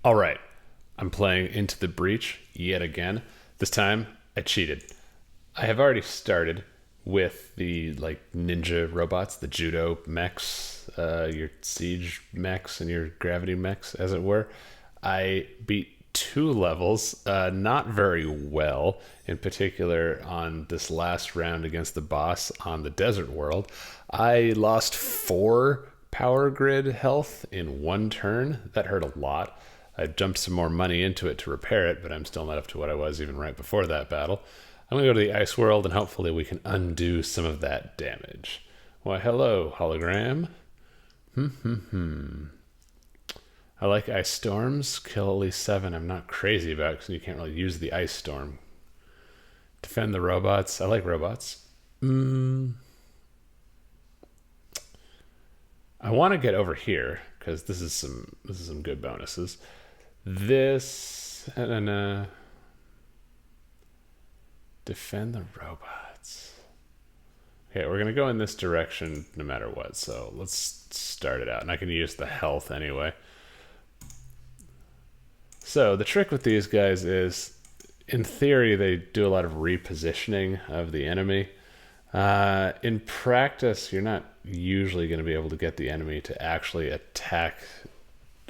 All right, I'm playing Into the Breach yet again. This time, I cheated. I have already started with the like ninja robots, the judo mechs, your siege mechs, and your gravity mechs, as it were. I beat two levels, not very well. In particular, on this last round against the boss on the desert world, I lost four power grid health in one turn. That hurt a lot. I jumped some more money into it to repair it, but I'm still not up to what I was even right before that battle. I'm going to go to the ice world and hopefully we can undo some of that damage. Why, hello, hologram. I like ice storms. Kill at least 7. I'm not crazy about because you can't really use the ice storm. Defend the robots. I like robots. I want to get over here because this is some good bonuses. This and defend the robots. Okay, we're gonna go in this direction no matter what. So let's start it out, and I can use the health anyway. So the trick with these guys is, in theory, they do a lot of repositioning of the enemy. In practice, you're not usually going to be able to get the enemy to actually attack.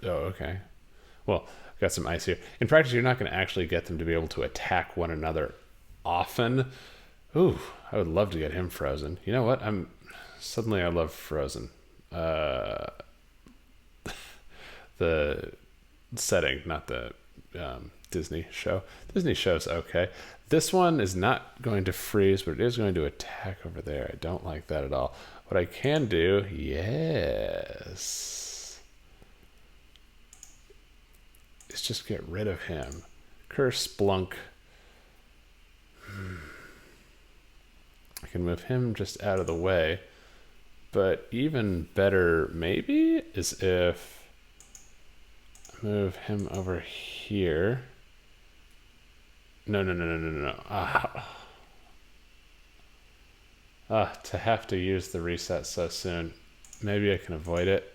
Oh, okay. Well, I've got some ice here. In practice, you're not going to actually get them to be able to attack one another often. Ooh, I would love to get him frozen. You know what? I love Frozen. The setting, not the Disney show. Disney show's okay. This one is not going to freeze, but it is going to attack over there. I don't like that at all. What I can do, yes, is just get rid of him. Curse Splunk. I can move him just out of the way. But even better, maybe, is if I move him over here. No. To have to use the reset so soon. Maybe I can avoid it.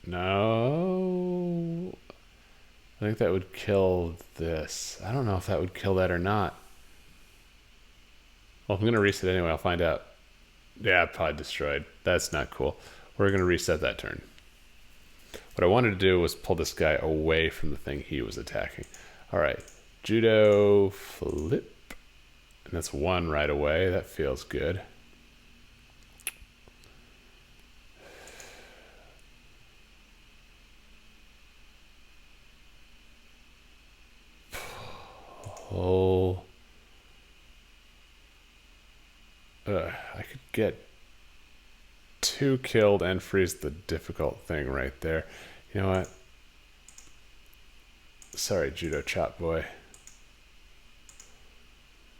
No. I think that would kill this. I don't know if that would kill that or not. Well, if I'm going to reset anyway, I'll find out. Yeah, pod destroyed. That's not cool. We're going to reset that turn. What I wanted to do was pull this guy away from the thing he was attacking. All right. Judo flip. And that's 1 right away. That feels good. Pull. I could get 2 killed and freeze the difficult thing right there. You know what? Sorry, Judo Chop Boy.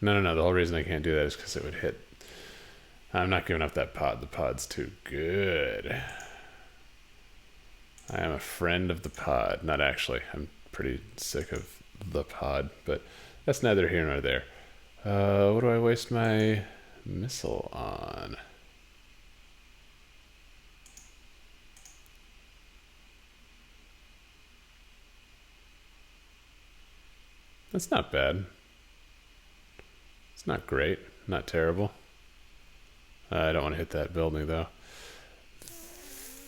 No. The whole reason I can't do that is because it would hit. I'm not giving up that pod. The pod's too good. I am a friend of the pod. Not actually. I'm pretty sick of the pod, but that's neither here nor there. What do I waste my missile on? That's not bad. It's not great. Not terrible. I don't want to hit that building, though.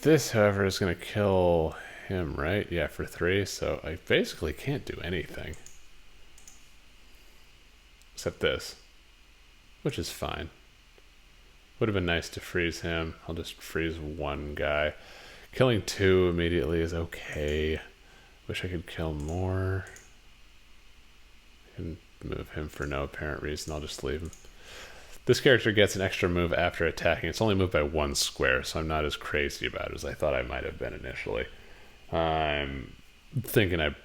This, however, is going to kill him, right? Yeah, for 3, so I basically can't do anything. Except this, which is fine. Would have been nice to freeze him. I'll just freeze 1 guy. Killing 2 immediately is okay. Wish I could kill more. I can move him for no apparent reason. I'll just leave him. This character gets an extra move after attacking. It's only moved by 1 square, so I'm not as crazy about it as I thought I might have been initially. I'm thinking I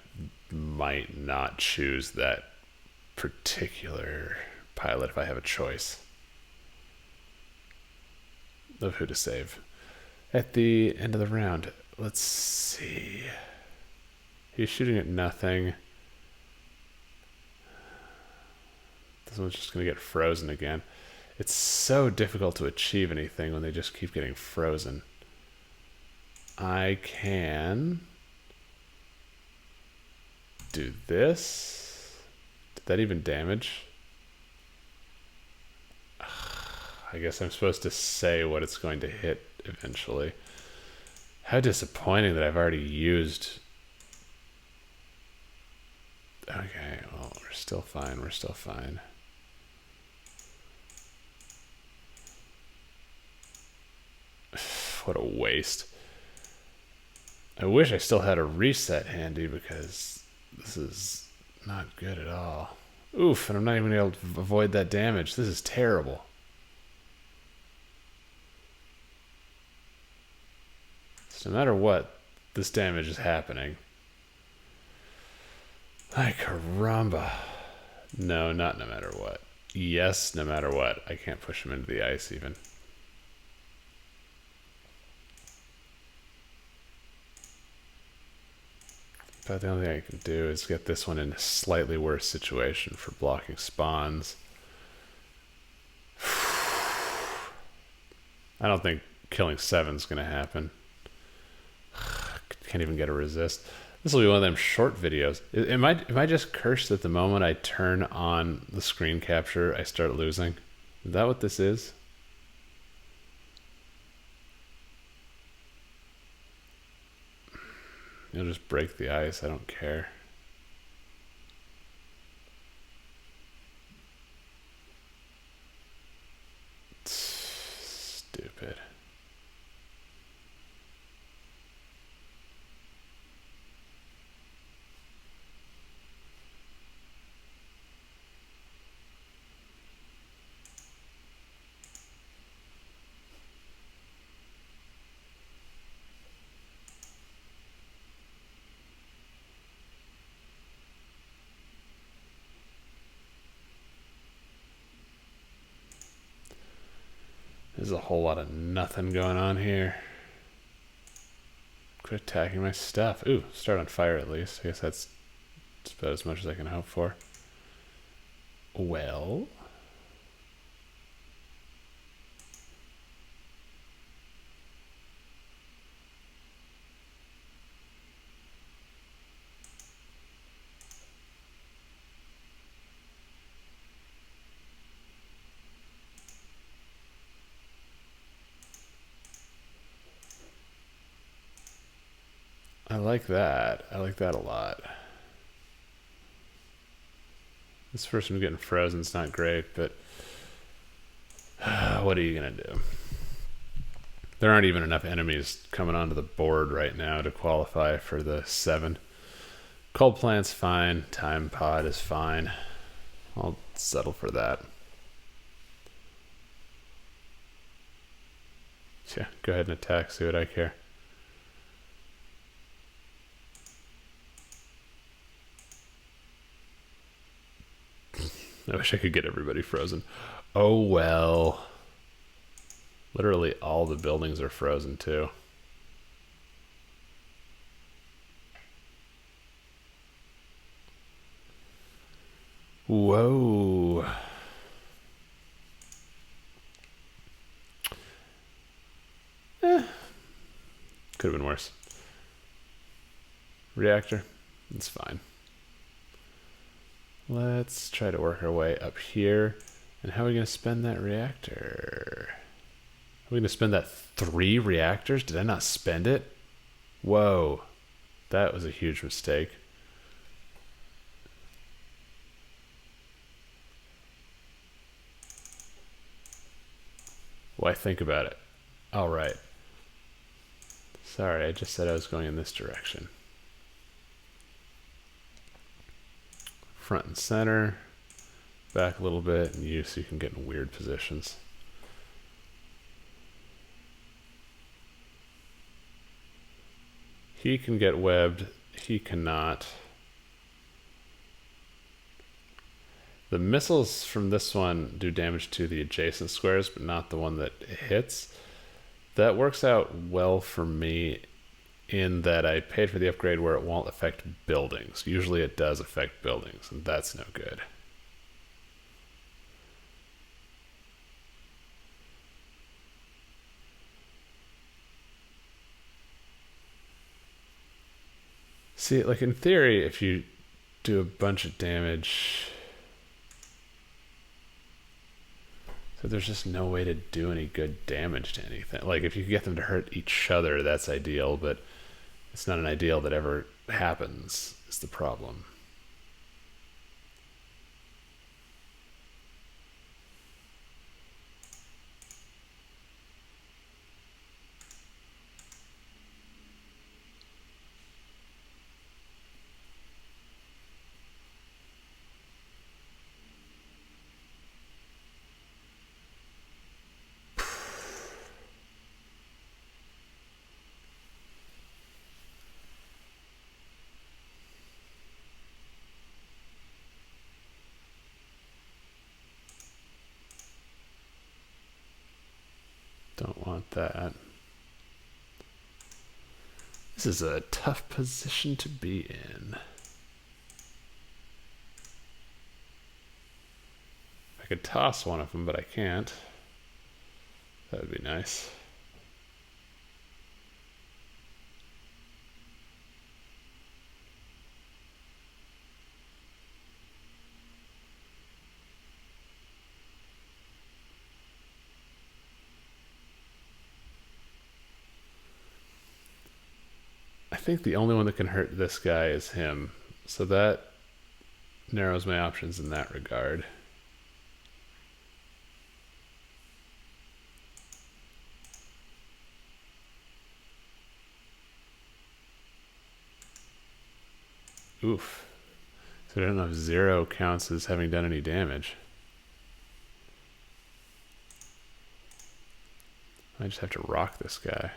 might not choose that particular pilot if I have a choice of who to save. At the end of the round, let's see. He's shooting at nothing. This one's just going to get frozen again. It's so difficult to achieve anything when they just keep getting frozen. I can do this. Did that even damage? I guess I'm supposed to say what it's going to hit eventually. How disappointing that I've already used. Okay, well, we're still fine. We're still fine. What a waste. I wish I still had a reset handy because this is not good at all. Oof, and I'm not even able to avoid that damage. This is terrible. So no matter what, this damage is happening. Ay, caramba. No, not no matter what. Yes, no matter what. I can't push him into the ice even. But the only thing I can do is get this one in a slightly worse situation for blocking spawns. I don't think killing 7's going to happen. Can't even get a resist. This will be one of them short videos. Am I just cursed that the moment I turn on the screen capture, I start losing? Is that what this is? You'll just break the ice. I don't care. Stupid. There's a whole lot of nothing going on here. Quit attacking my stuff. Ooh, start on fire at least. I guess that's about as much as I can hope for. Well. I like that. I like that a lot. This first one getting frozen is not great, but what are you going to do? There aren't even enough enemies coming onto the board right now to qualify for the 7. Cold Plant's fine. Time Pod is fine. I'll settle for that. Yeah, go ahead and attack. See what I care. I wish I could get everybody frozen. Oh well. Literally all the buildings are frozen too. Whoa. Could have been worse. Reactor. It's fine. Let's try to work our way up here. And how are we going to spend that reactor? Are we going to spend that 3 reactors? Did I not spend it? Whoa. That was a huge mistake. Why think about it? All right. Sorry, I just said I was going in this direction. Front and center. Back a little bit, and you so you can get in weird positions. He can get webbed. He cannot. The missiles from this one do damage to the adjacent squares, but not the one that hits. That works out well for me in that I paid for the upgrade where it won't affect buildings. Usually it does affect buildings, and that's no good. See, like in theory, if you do a bunch of damage. So there's just no way to do any good damage to anything. Like, if you could get them to hurt each other, that's ideal, but it's not an ideal that ever happens, is the problem. Don't want that. This is a tough position to be in. I could toss one of them, but I can't. That would be nice. I think the only one that can hurt this guy is him. So that narrows my options in that regard. Oof. So I don't know if 0 counts as having done any damage. I just have to rock this guy.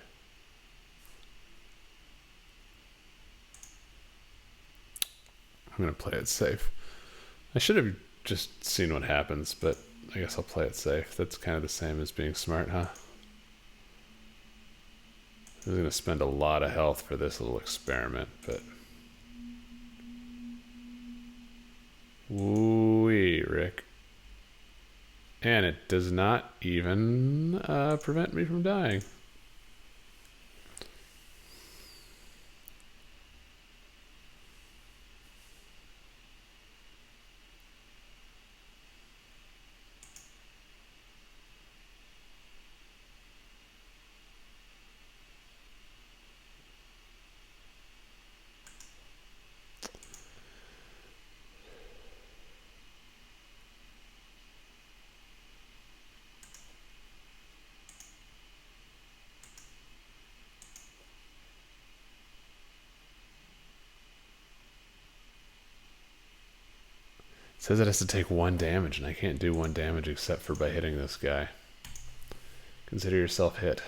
I'm going to play it safe. I should have just seen what happens, but I guess I'll play it safe. That's kind of the same as being smart, huh? I was going to spend a lot of health for this little experiment, but... Woo-wee, Rick. And it does not even prevent me from dying. It says it has to take 1 damage, and I can't do 1 damage except for by hitting this guy. Consider yourself hit.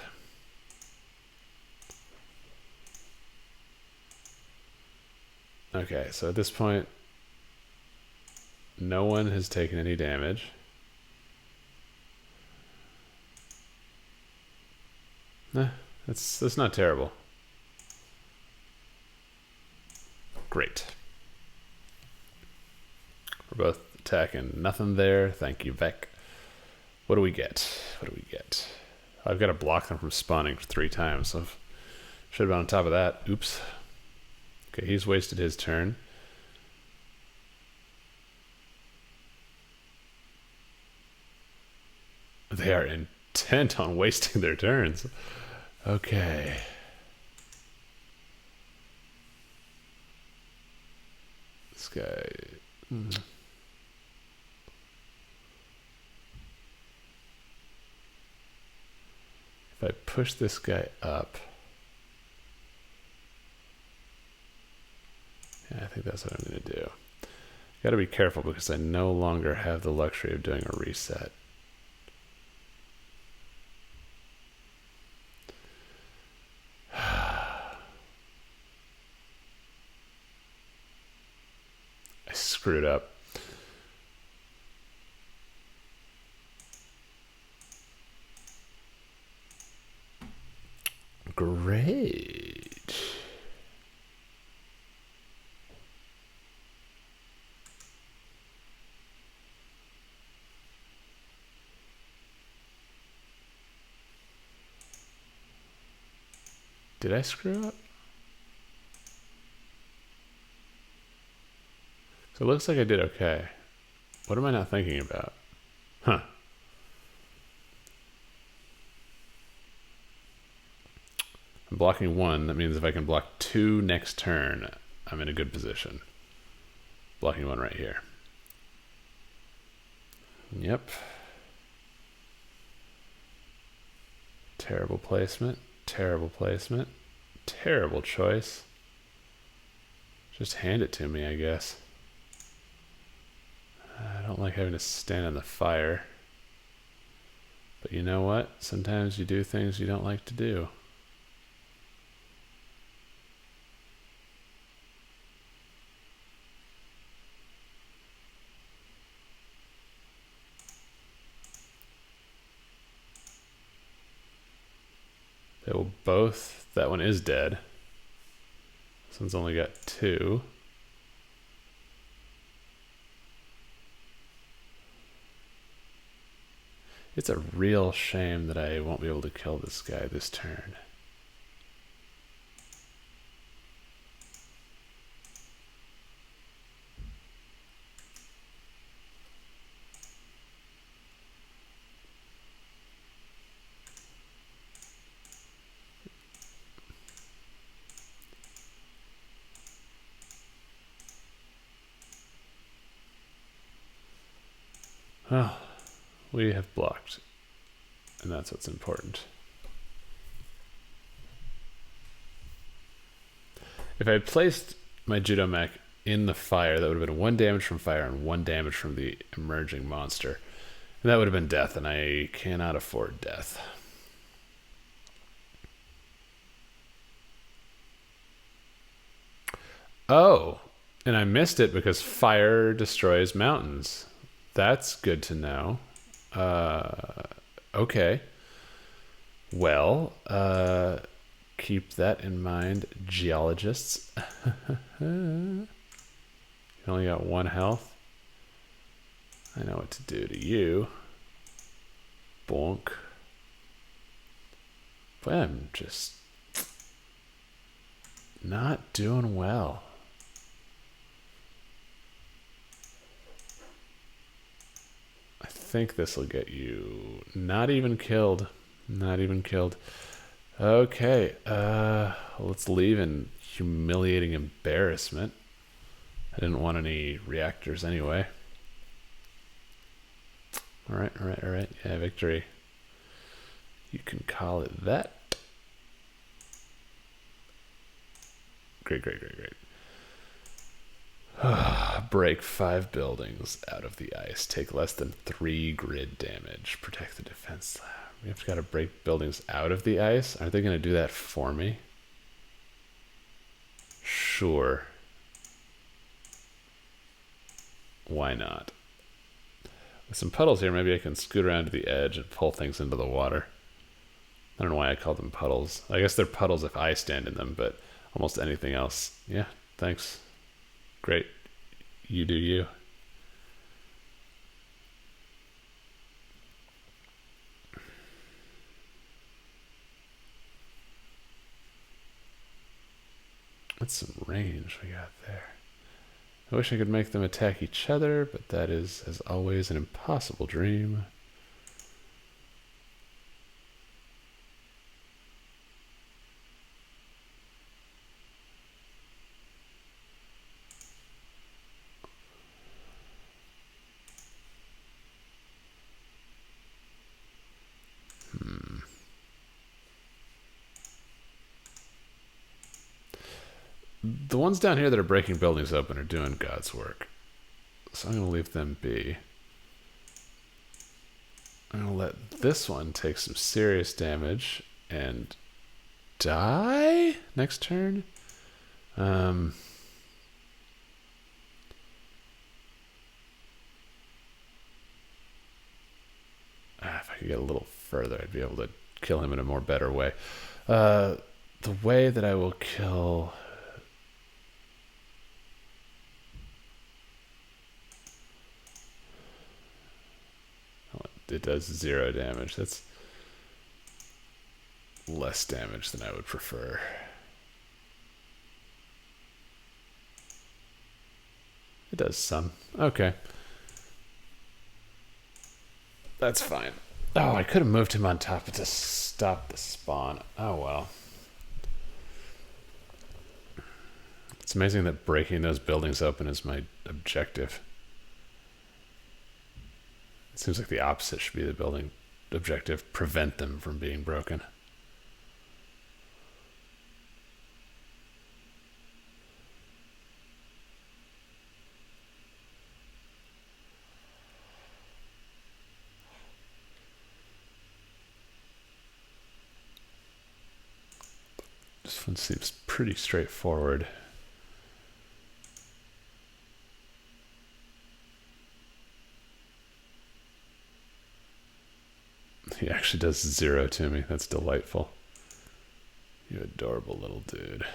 Okay, so at this point, no one has taken any damage. Nah, that's not terrible. Great. We're both attacking. Nothing there. Thank you, Vec. What do we get? What do we get? I've got to block them from spawning 3 times. So should have been on top of that. Oops. Okay, he's wasted his turn. They are intent on wasting their turns. Okay. This guy... If I push this guy up... Yeah, I think that's what I'm going to do. Got to be careful because I no longer have the luxury of doing a reset. I screwed up. Great. Did I screw up? So it looks like I did okay. What am I not thinking about? Huh. I'm blocking 1. That means if I can block 2 next turn, I'm in a good position. Blocking 1 right here. Yep. Terrible placement. Terrible placement. Terrible choice. Just hand it to me, I guess. I don't like having to stand in the fire. But you know what? Sometimes you do things you don't like to do. They will both... That one is dead. This one's only got 2. It's a real shame that I won't be able to kill this guy this turn. Well, we have blocked, and that's what's important. If I had placed my judo mech in the fire, that would have been 1 damage from fire and 1 damage from the emerging monster. And that would have been death, and I cannot afford death. Oh, and I missed it because fire destroys mountains. That's good to know. Okay. Well, keep that in mind, geologists. You only got 1 health. I know what to do to you. Bonk. But I'm just not doing well. I think this will get you not even killed. Not even killed. Okay, let's leave in humiliating embarrassment. I didn't want any reactors anyway. Alright. Yeah, victory. You can call it that. Great. Break 5 buildings out of the ice. Take less than 3 grid damage. Protect the defense slab. We have got to break buildings out of the ice? Aren't they going to do that for me? Sure. Why not? With some puddles here, maybe I can scoot around to the edge and pull things into the water. I don't know why I call them puddles. I guess they're puddles if I stand in them, but almost anything else. Yeah, thanks. Great. You do you. That's some range we got there. I wish I could make them attack each other, but that is, as always, an impossible dream. The ones down here that are breaking buildings open are doing God's work. So I'm going to leave them be. I'm going to let this one take some serious damage and die next turn. If I could get a little further, I'd be able to kill him in a more better way. The way that I will kill... It does 0 damage. That's less damage than I would prefer. It does some. Okay. That's fine. Oh, I could have moved him on top to stop the spawn. Oh well. It's amazing that breaking those buildings open is my objective. It seems like the opposite should be the building objective. Prevent them from being broken. This one seems pretty straightforward. He actually does 0 to me. That's delightful. You adorable little dude.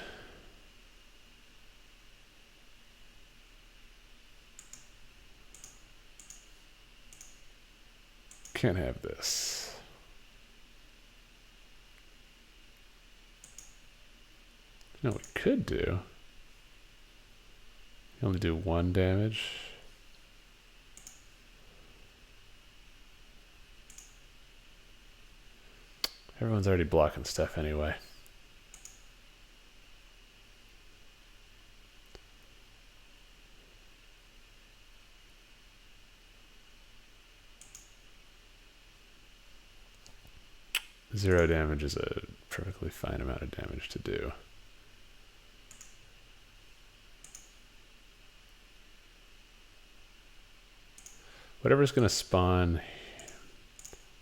Can't have this. You know what we could do? You only do 1 damage. Everyone's already blocking stuff anyway. Zero damage is a perfectly fine amount of damage to do. Whatever's going to spawn,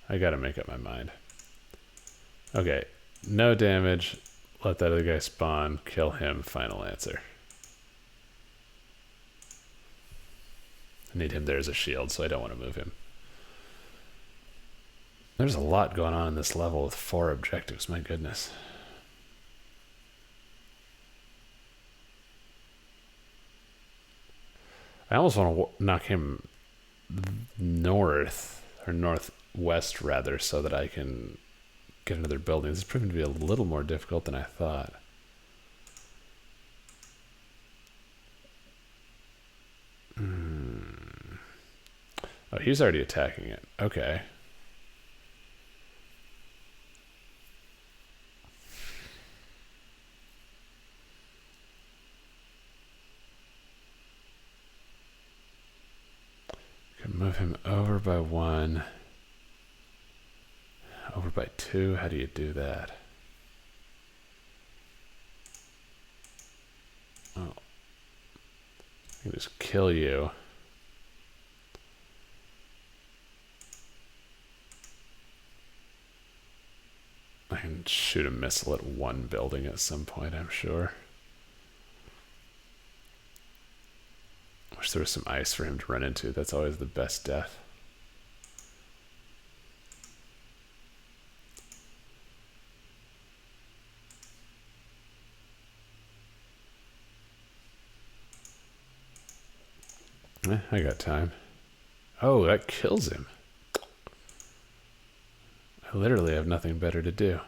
I got to make up my mind. Okay, no damage. Let that other guy spawn. Kill him. Final answer. I need him there as a shield, so I don't want to move him. There's a lot going on in this level with 4 objectives. My goodness. I almost want to knock him north, or northwest rather, so that I can get another building. This is proving to be a little more difficult than I thought. Oh, he's already attacking it. Okay. Can move him over by 1. Over by 2. How do you do that? Oh. I can just kill you. I can shoot a missile at 1 building at some point, I'm sure. Wish there was some ice for him to run into. That's always the best death. I got time. Oh, that kills him. I literally have nothing better to do.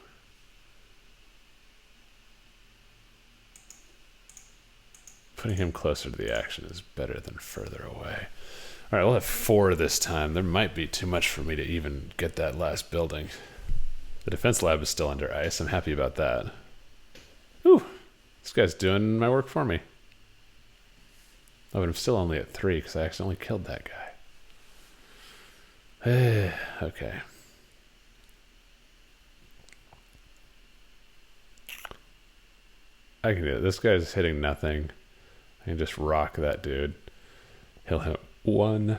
Putting him closer to the action is better than further away. All right, we'll have 4 this time. There might be too much for me to even get that last building. The defense lab is still under ice. I'm happy about that. Ooh, this guy's doing my work for me. Oh, but I'm still only at 3 because I accidentally killed that guy. Okay. I can do it. This guy's hitting nothing. I can just rock that dude. He'll hit 1.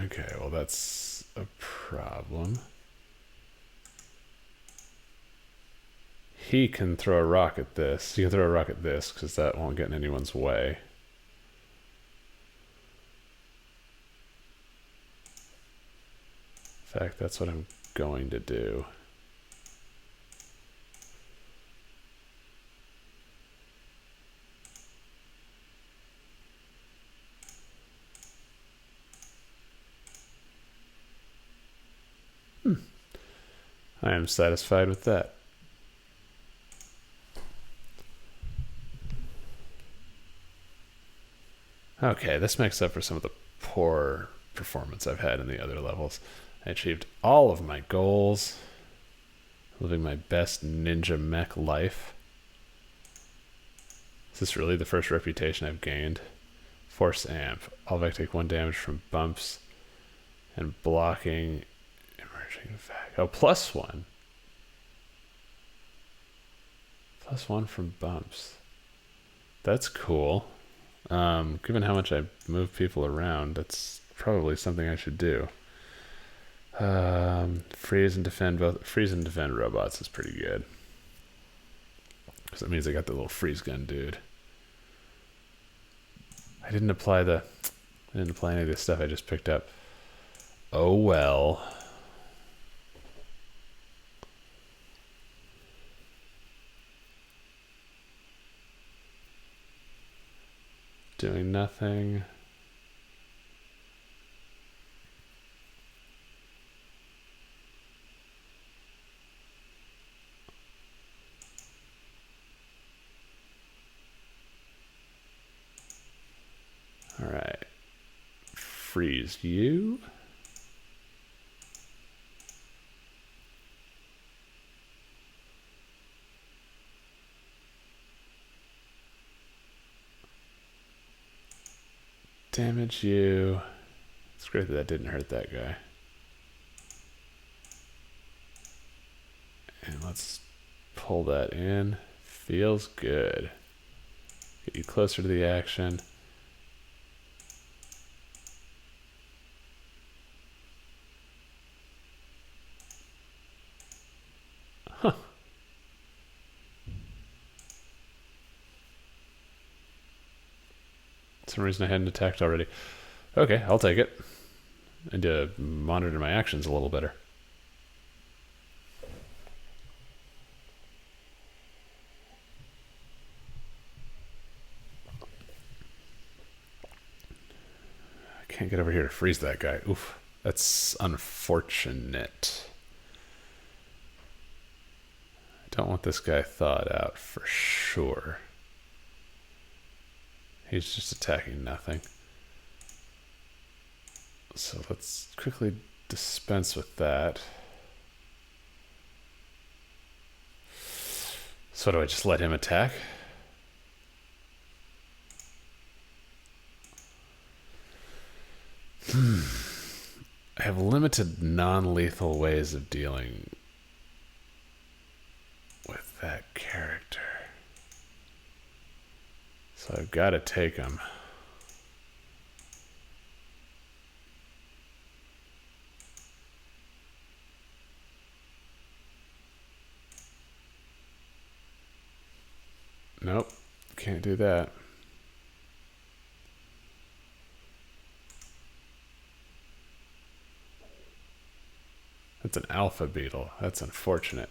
Okay, well that's a problem. He can throw a rock at this. He can throw a rock at this because that won't get in anyone's way. In fact, that's what I'm going to do. I am satisfied with that. Okay, this makes up for some of the poor performance I've had in the other levels. I achieved all of my goals. Living my best ninja mech life. Is this really the first reputation I've gained? Force amp. All Vec take 1 damage from bumps and blocking emerging Vec. Oh, +1. +1 from bumps. That's cool. Given how much I move people around, that's probably something I should do. Freeze and defend robots is pretty good. Because that means I got the little freeze gun dude. I didn't apply any of this stuff I just picked up. Oh well. Doing nothing. All right. Freeze you. Damage you. It's great that didn't hurt that guy. And let's pull that in. Feels good. Get you closer to the action. Huh. For some reason I hadn't attacked already. Okay, I'll take it. I need to monitor my actions a little better. I can't get over here to freeze that guy. Oof. That's unfortunate. I don't want this guy thawed out for sure. He's just attacking nothing. So let's quickly dispense with that. So do I just let him attack? I have limited non-lethal ways of dealing with that character. So I've got to take him. Nope, can't do that. That's an alpha beetle. That's unfortunate.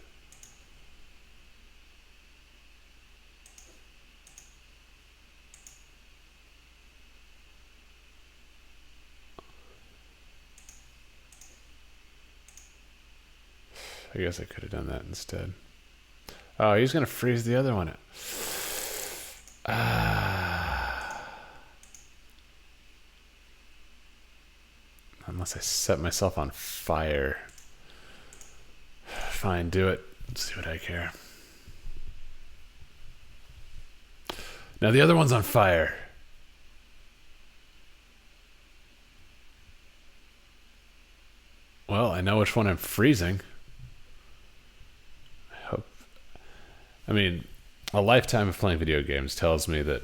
I guess I could have done that instead. Oh, he's going to freeze the other one. Unless I set myself on fire. Fine, do it. Let's see what I care. Now the other one's on fire. Well, I know which one I'm freezing. I mean, a lifetime of playing video games tells me that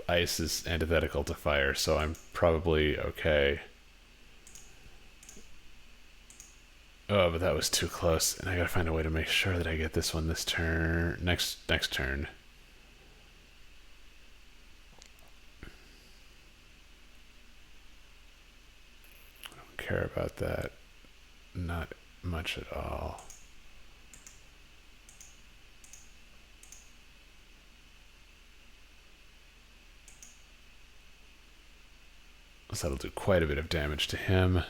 ice is antithetical to fire, so I'm probably okay. Oh, but that was too close, and I gotta find a way to make sure that I get this one this turn. Next turn. I don't care about that. Not much at all. So that'll do quite a bit of damage to him.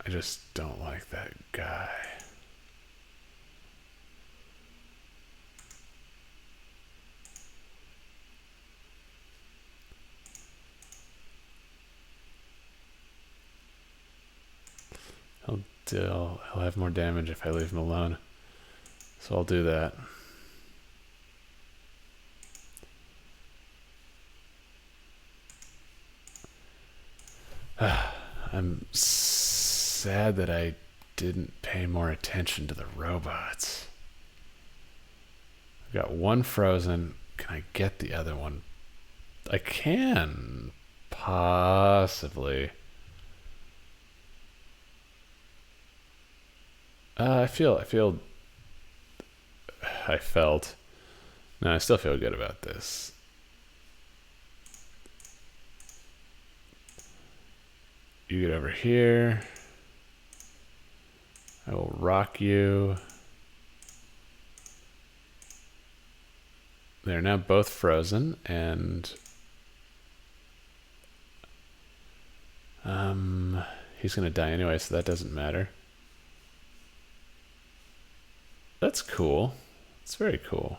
I just don't like that guy. He'll have more damage if I leave him alone. So I'll do that. I'm sad that I didn't pay more attention to the robots. I've got one frozen. Can I get the other one? I can. Possibly. I felt. No, I still feel good about this. You get over here. I will rock you. They're now both frozen, and he's gonna die anyway, so that doesn't matter. That's cool. It's very cool.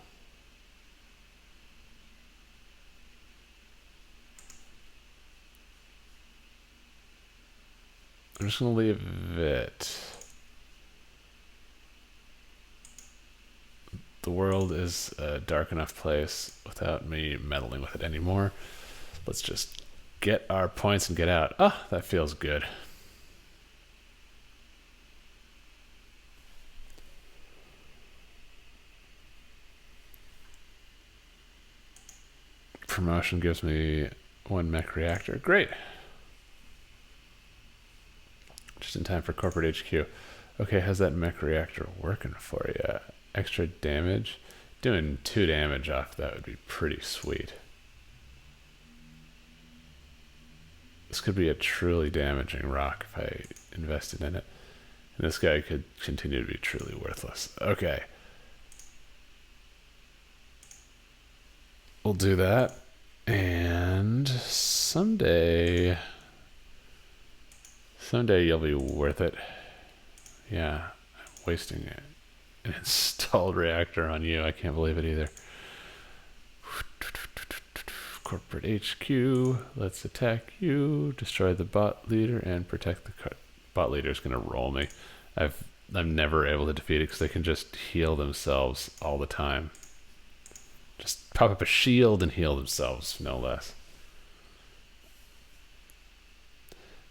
I'm just gonna leave it. The world is a dark enough place without me meddling with it anymore. Let's just get our points and get out. Ah, that feels good. Promotion gives me 1 mech reactor. Great. Just in time for corporate HQ. Okay, how's that mech reactor working for you? Extra damage? Doing 2 damage off that would be pretty sweet. This could be a truly damaging rock if I invested in it. And this guy could continue to be truly worthless. Okay. We'll do that. And someday you'll be worth it. Yeah, I'm wasting an installed reactor on you. I can't believe it either. Corporate HQ. Let's attack you. Destroy the bot leader and protect the bot leader. Is gonna roll me. I'm never able to defeat it because they can just heal themselves all the time. Just pop up a shield and heal themselves, no less.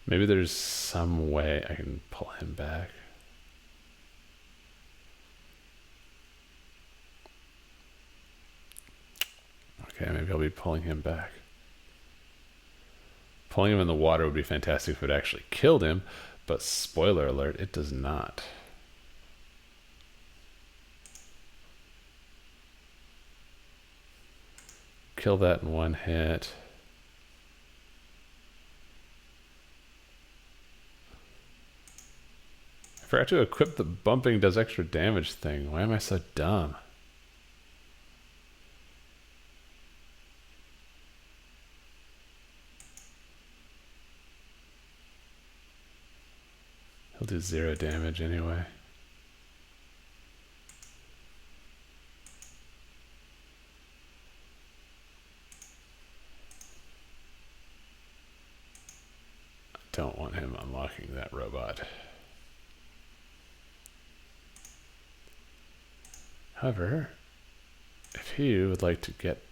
Maybe there's some way I can pull him back. Okay, maybe I'll be pulling him back. Pulling him in the water would be fantastic if it actually killed him, but spoiler alert, it does not. Kill that in 1 hit. I forgot to equip the bumping does extra damage thing. Why am I so dumb? He'll do 0 damage anyway. Don't want him unlocking that robot. However, if he would like to get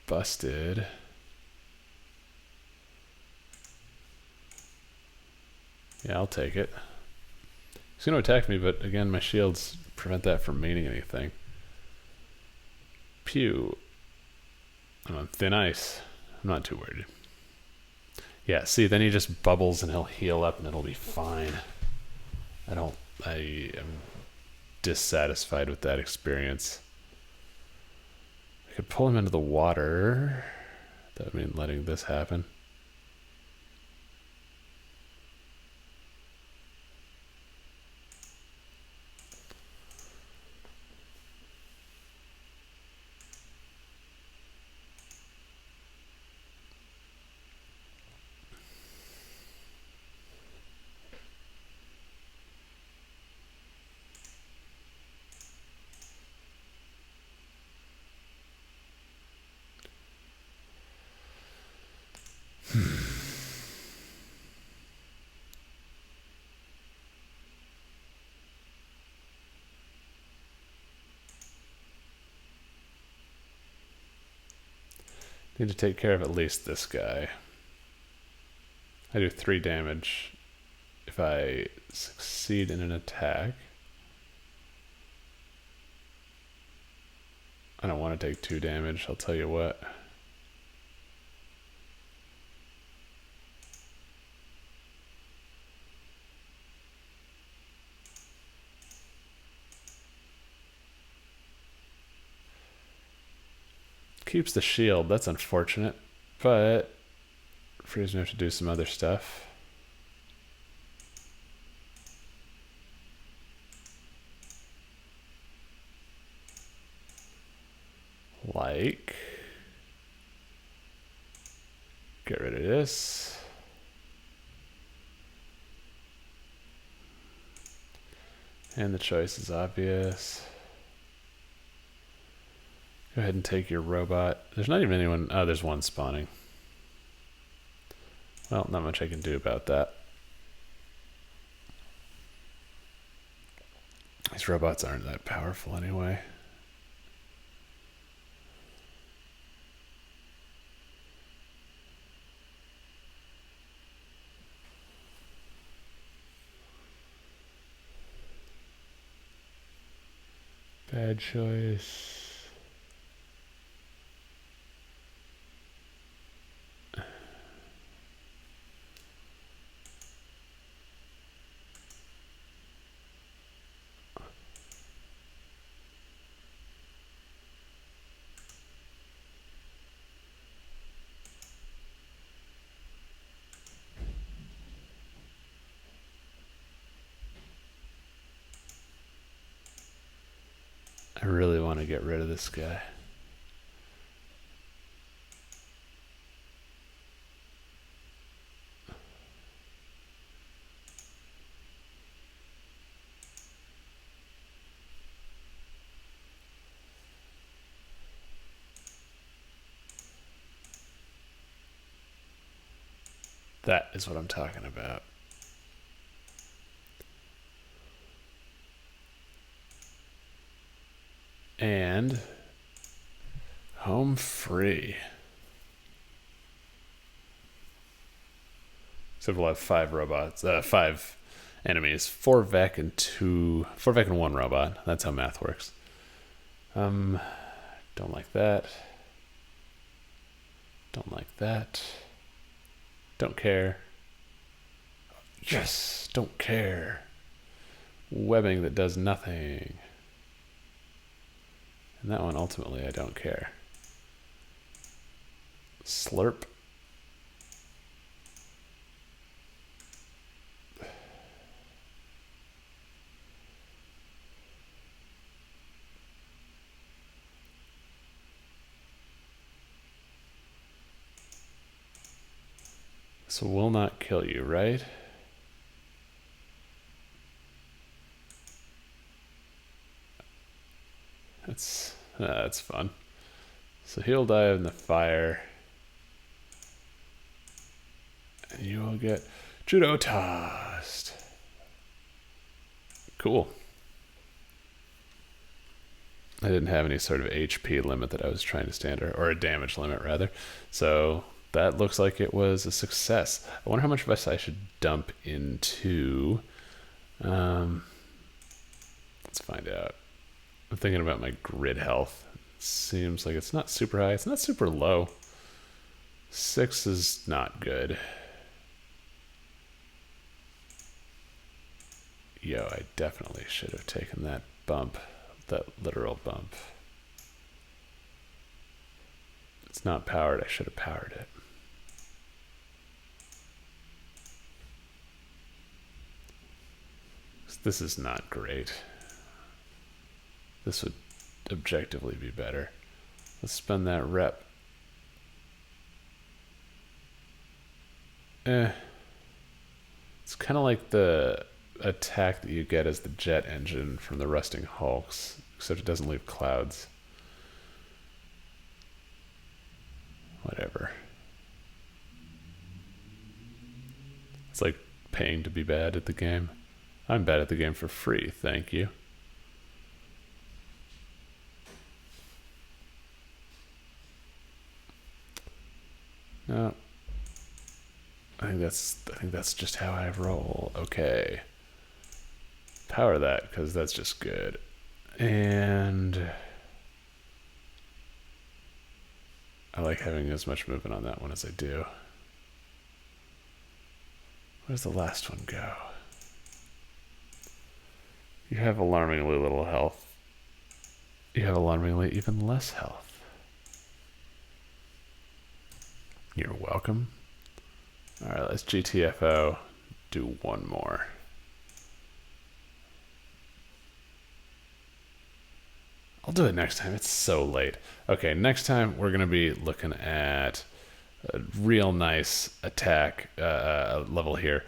busted, yeah, I'll take it. He's going to attack me, but again, my shields prevent that from meaning anything. Pew. I'm on thin ice. I'm not too worried. Yeah, see, then he just bubbles and he'll heal up and it'll be fine. I am dissatisfied with that experience. I could pull him into the water. That would mean letting this happen. Need to take care of at least this guy. I do 3 damage if I succeed in an attack. I don't want to take 2 damage, I'll tell you what. Keeps the shield, that's unfortunate, but frees me up to do some other stuff. Like, get rid of this. And the choice is obvious. Go ahead and take your robot. There's not even anyone. Oh, there's one spawning. Well, not much I can do about that. These robots aren't that powerful anyway. Bad choice. I really want to get rid of this guy. That is what I'm talking about. And home free. Except we'll have 5 robots, 5 enemies, 4 Vec and 1 robot. That's how math works. Don't like that. Don't like that. Don't care. Yes, don't care. Webbing that does nothing. And that one, ultimately, I don't care. Slurp. This will not kill you, right? That's fun. So he'll die in the fire. And you will get judo tossed. Cool. I didn't have any sort of HP limit that I was trying to stand, or a damage limit rather. So that looks like it was a success. I wonder how much of this I should dump into. Let's find out. I'm thinking about my grid health. It seems like it's not super high. It's not super low. 6 is not good. Yo, I definitely should have taken that bump. That literal bump. It's not powered. I should have powered it. This is not great. This would objectively be better. Let's spend that rep. It's kind of like the attack that you get as the jet engine from the Rusting Hulks, except it doesn't leave clouds. Whatever. It's like paying to be bad at the game. I'm bad at the game for free, thank you. No. I think that's just how I roll. Okay. Power that, because that's just good. And I like having as much movement on that one as I do. Where's the last one go? You have alarmingly little health. You have alarmingly even less health. You're welcome. Alright, let's GTFO. Do one more. I'll do it next time. It's so late. Okay, next time we're going to be looking at a real nice attack level here,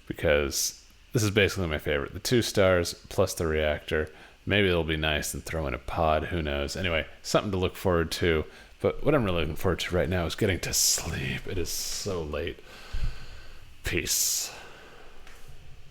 because this is basically my favorite. The 2 stars plus the reactor. Maybe it'll be nice and throw in a pod. Who knows? Anyway, something to look forward to. But what I'm really looking forward to right now is getting to sleep. It is so late. Peace.